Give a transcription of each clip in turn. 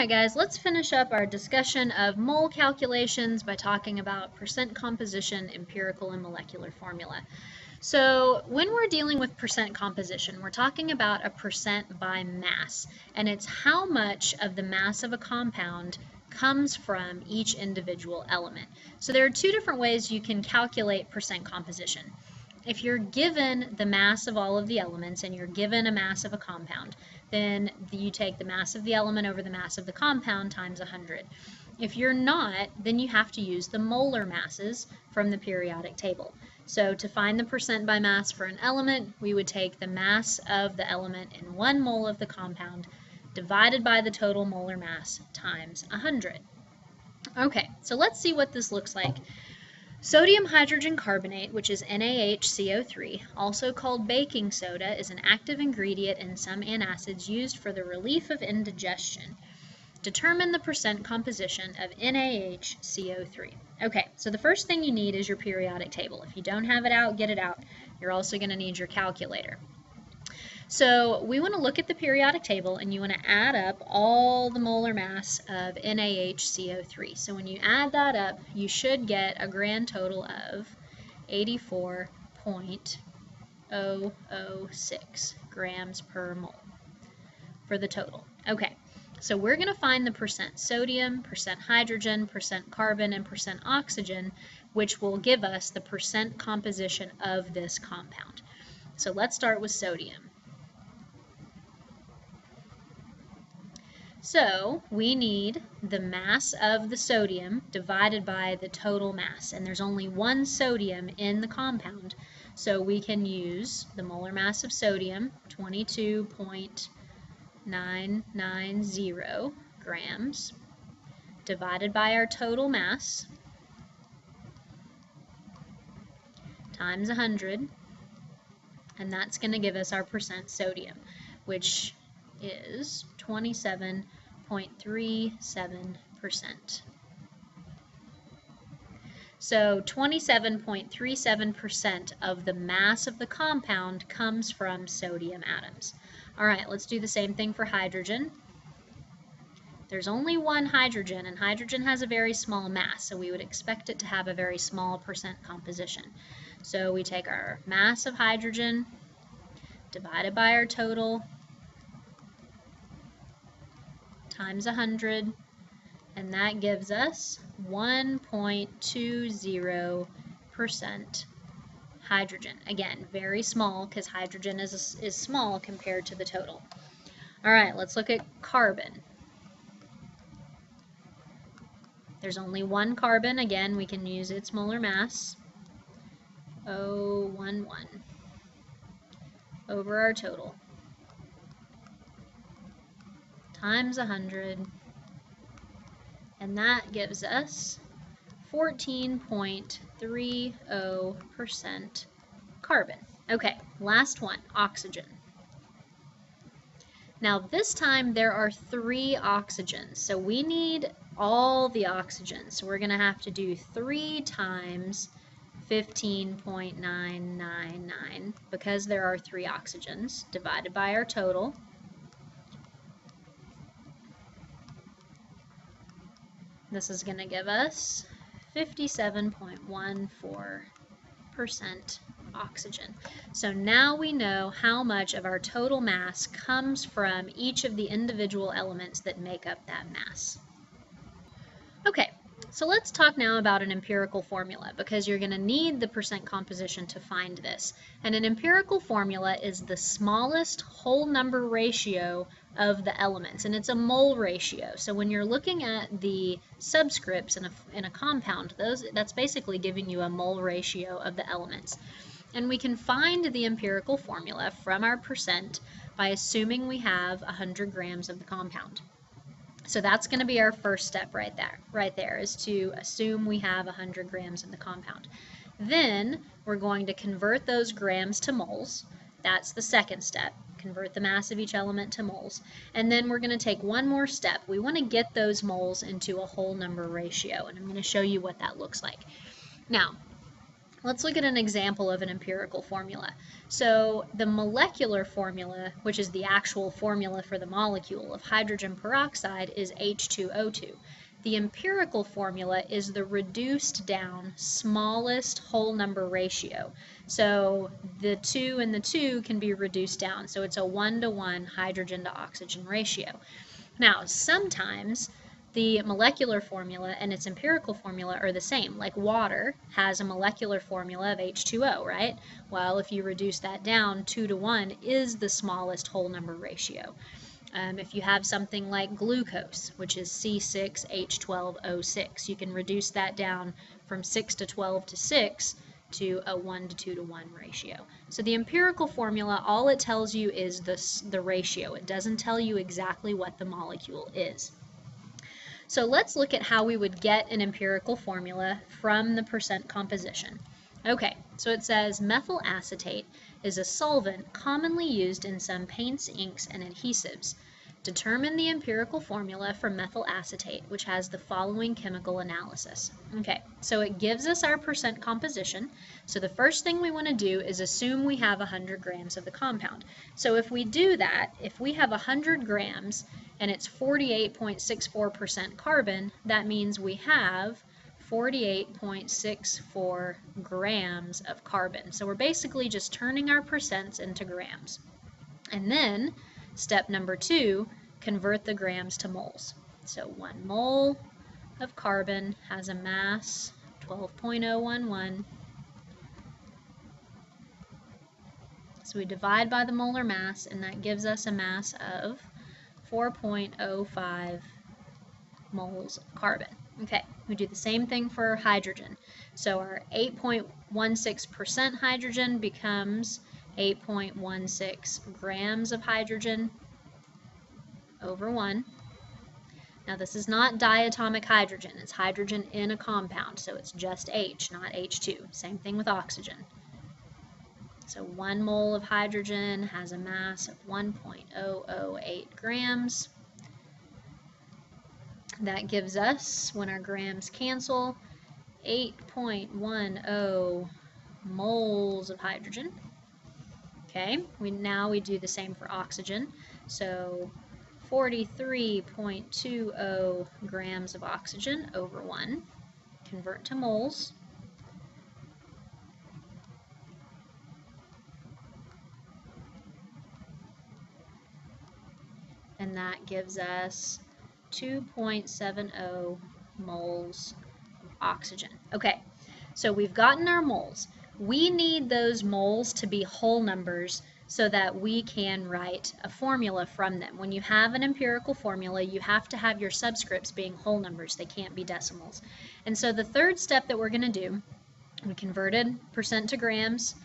Alright guys, let's finish up our discussion of mole calculations by talking about percent composition, empirical, and molecular formula. So when we're dealing with percent composition, we're talking about a percent by mass, and it's how much of the mass of a compound comes from each individual element. So there are two different ways you can calculate percent composition. If you're given the mass of all of the elements and you're given a mass of a compound, then you take the mass of the element over the mass of the compound times 100. If you're not, then you have to use the molar masses from the periodic table. So to find the percent by mass for an element, we would take the mass of the element in 1 mole of the compound divided by the total molar mass times 100. Okay, so let's see what this looks like. Sodium hydrogen carbonate, which is NaHCO3, also called baking soda, is an active ingredient in some antacids used for the relief of indigestion. Determine the percent composition of NaHCO3. Okay, so the first thing you need is your periodic table. If you don't have it out, get it out. You're also going to need your calculator. So we want to look at the periodic table and you want to add up all the molar mass of NaHCO3. So when you add that up, you should get a grand total of 84.006 grams per mole for the total. Okay, so we're going to find the percent sodium, percent hydrogen, percent carbon, and percent oxygen, which will give us the percent composition of this compound. So let's start with sodium. So we need the mass of the sodium divided by the total mass, and there's only one sodium in the compound, so we can use the molar mass of sodium, 22.990 grams, divided by our total mass, times 100, and that's going to give us our percent sodium, which is 27.37%. So 27.37% of the mass of the compound comes from sodium atoms. All right, let's do the same thing for hydrogen. There's only one hydrogen, and hydrogen has a very small mass, so we would expect it to have a very small percent composition. So we take our mass of hydrogen divided by our total times 100, and that gives us 1.20% hydrogen. Again, very small because hydrogen is small compared to the total. All right, let's look at carbon. There's only one carbon. Again, we can use its molar mass, 0.11, over our total, times 100, and that gives us 14.30% carbon. Okay, last one, oxygen. Now this time there are 3 oxygens, so we need all the oxygens. So we're going to have to do 3 times 15.999 because there are 3 oxygens divided by our total. This is going to give us 57.14% oxygen. So now we know how much of our total mass comes from each of the individual elements that make up that mass. Okay, so let's talk now about an empirical formula because you're going to need the percent composition to find this. And an empirical formula is the smallest whole number ratio of the elements, and it's a mole ratio. So when you're looking at the subscripts in a compound, that's basically giving you a mole ratio of the elements. And we can find the empirical formula from our percent by assuming we have 100 grams of the compound. So that's going to be our first step right there is to assume we have 100 grams of the compound. Then we're going to convert those grams to moles. That's the second step. Convert the mass of each element to moles. And then we're going to take one more step. We want to get those moles into a whole number ratio, and I'm going to show you what that looks like. Now, Let's look at an example of an empirical formula. So the molecular formula, which is the actual formula for the molecule of hydrogen peroxide, is H2O2. The empirical formula is the reduced down smallest whole number ratio. So the 2 and the 2 can be reduced down. So it's a 1-to-1 hydrogen to oxygen ratio. Now, sometimes the molecular formula and its empirical formula are the same. Like water has a molecular formula of H2O, right? Well, if you reduce that down, 2-to-1 is the smallest whole number ratio. If you have something like glucose, which is C6H12O6, you can reduce that down from 6 to 12 to 6 to a 1-to-2-to-1 ratio. So the empirical formula, all it tells you is the ratio. It doesn't tell you exactly what the molecule is. So let's look at how we would get an empirical formula from the percent composition. Okay, so it says methyl acetate is a solvent commonly used in some paints, inks, and adhesives. Determine the empirical formula for methyl acetate, which has the following chemical analysis. Okay, so it gives us our percent composition. So the first thing we want to do is assume we have 100 grams of the compound. So if we do that, if we have 100 grams and it's 48.64% carbon, that means we have 48.64 grams of carbon. So we're basically just turning our percents into grams. And then step number 2, convert the grams to moles. So 1 mole of carbon has a mass 12.011. So we divide by the molar mass, and that gives us a mass of 4.05 moles of carbon. Okay, we do the same thing for hydrogen. So our 8.16% hydrogen becomes 8.16 grams of hydrogen over 1. Now this is not diatomic hydrogen, it's hydrogen in a compound, so it's just H, not H2. Same thing with oxygen. So 1 mole of hydrogen has a mass of 1.008 grams. That gives us, when our grams cancel, 8.10 moles of hydrogen. Okay, now we do the same for oxygen. So 43.20 grams of oxygen over 1. Convert to moles. And that gives us 2.70 moles of oxygen. Okay, so we've gotten our moles. We need those moles to be whole numbers so that we can write a formula from them. When you have an empirical formula, you have to have your subscripts being whole numbers. They can't be decimals. And so the third step that we're going to do, we converted percent to grams,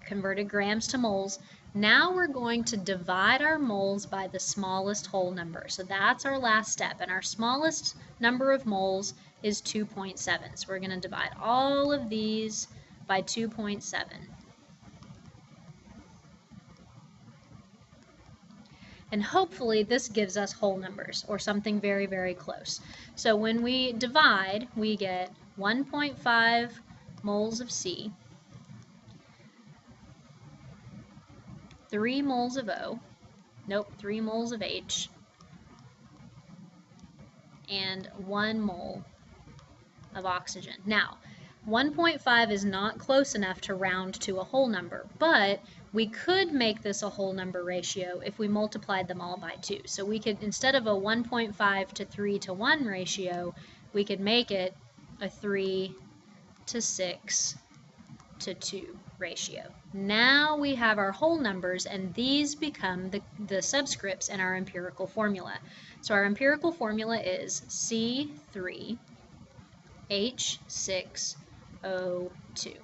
converted grams to moles. Now we're going to divide our moles by the smallest whole number. So that's our last step, and our smallest number of moles is 2.7. So we're going to divide all of these by 2.7. And hopefully this gives us whole numbers, or something very, very close. So when we divide, we get 1.5 moles of C, 3 moles of O, 3 moles of H, and 1 mole of oxygen. Now, 1.5 is not close enough to round to a whole number, but we could make this a whole number ratio if we multiplied them all by 2. So we could, instead of a 1.5 to 3 to 1 ratio, we could make it a 3 to 6 to 2 ratio. Now we have our whole numbers, and these become the subscripts in our empirical formula. So our empirical formula is C3H6O2.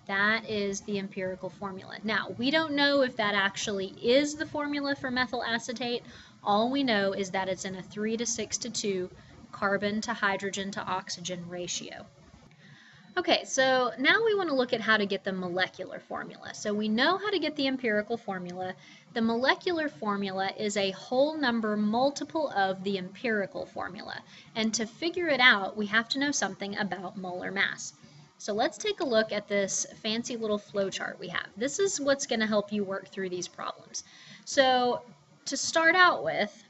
That is the empirical formula. Now, we don't know if that actually is the formula for methyl acetate. All we know is that it's in a 3 to 6 to 2 carbon to hydrogen to oxygen ratio. Okay, so now we want to look at how to get the molecular formula. So we know how to get the empirical formula. The molecular formula is a whole number multiple of the empirical formula. And to figure it out, we have to know something about molar mass. So let's take a look at this fancy little flow chart we have. This is what's going to help you work through these problems. So to start out with,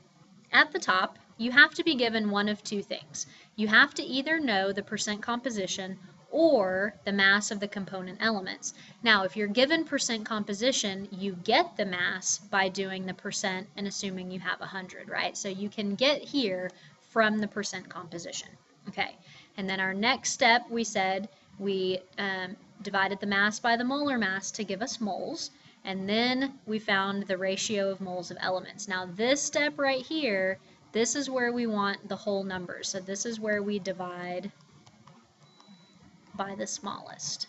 at the top, you have to be given one of two things. You have to either know the percent composition or the mass of the component elements. Now, if you're given percent composition, you get the mass by doing the percent and assuming you have 100, right? So you can get here from the percent composition. Okay, and then our next step, we said we divided the mass by the molar mass to give us moles, and then we found the ratio of moles of elements. Now this step right here, this is where we want the whole numbers. So this is where we divide by the smallest.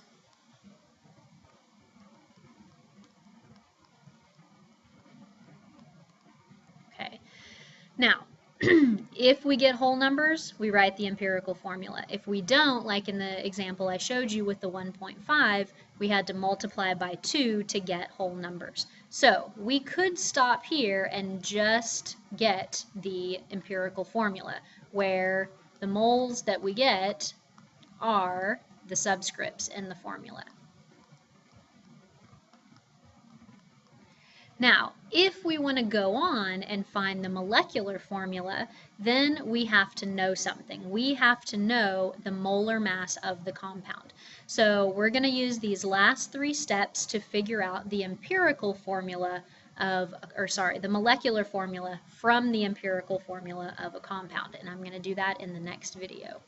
Okay, now if we get whole numbers, we write the empirical formula. If we don't, like in the example I showed you with the 1.5, we had to multiply by 2 to get whole numbers. So we could stop here and just get the empirical formula, where the moles that we get are the subscripts in the formula. Now, if we want to go on and find the molecular formula, then we have to know something. We have to know the molar mass of the compound. So we're going to use these last three steps to figure out the empirical formula the molecular formula from the empirical formula of a compound. And I'm going to do that in the next video.